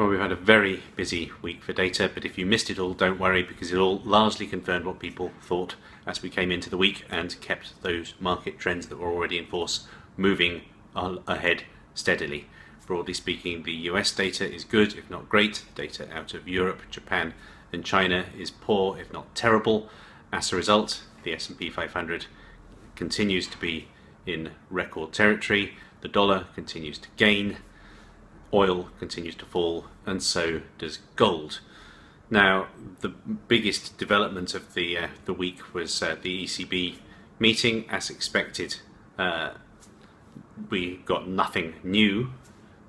Well, we've had a very busy week for data, but if you missed it all, don't worry, because it all largely confirmed what people thought as we came into the week and kept those market trends that were already in force moving ahead steadily. Broadly speaking, the US data is good, if not great. Data out of Europe, Japan and China is poor, if not terrible. As a result, the S&P 500 continues to be in record territory. The dollar continues to gain. Oil continues to fall, and so does gold. Now, the biggest development of the week was the ECB meeting. As expected, we got nothing new.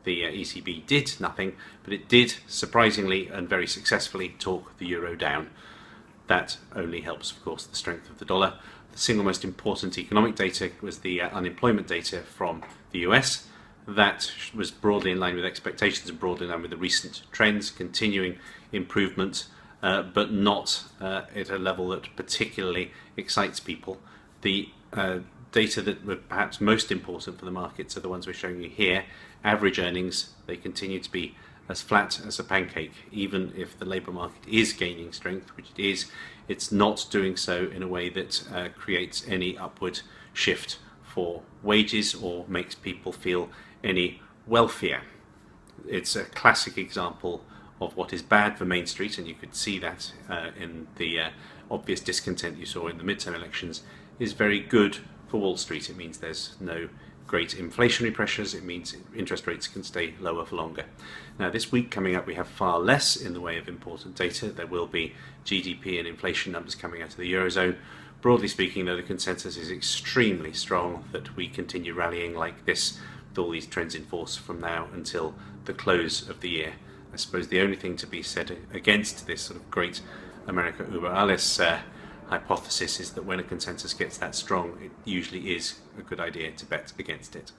The ECB did nothing, but it did surprisingly and very successfully talk the euro down. That only helps, of course, the strength of the dollar. The single most important economic data was the unemployment data from the US. That was broadly in line with expectations and broadly in line with the recent trends, continuing improvement, but not at a level that particularly excites people. The data that were perhaps most important for the markets are the ones we're showing you here. Average earnings, they continue to be as flat as a pancake. Even if the labour market is gaining strength, which it is, it's not doing so in a way that creates any upward shift for wages or makes people feel any wealthier. It's a classic example of what is bad for Main Street, and you could see that in the obvious discontent you saw in the midterm elections, is very good for Wall Street. It means there's no great inflationary pressures. It means interest rates can stay lower for longer. Now, this week coming up, we have far less in the way of important data. There will be GDP and inflation numbers coming out of the Eurozone. Broadly speaking, though, the consensus is extremely strong that we continue rallying like this with all these trends in force from now until the close of the year. I suppose the only thing to be said against this sort of great America über alles hypothesis is that when a consensus gets that strong, it usually is a good idea to bet against it.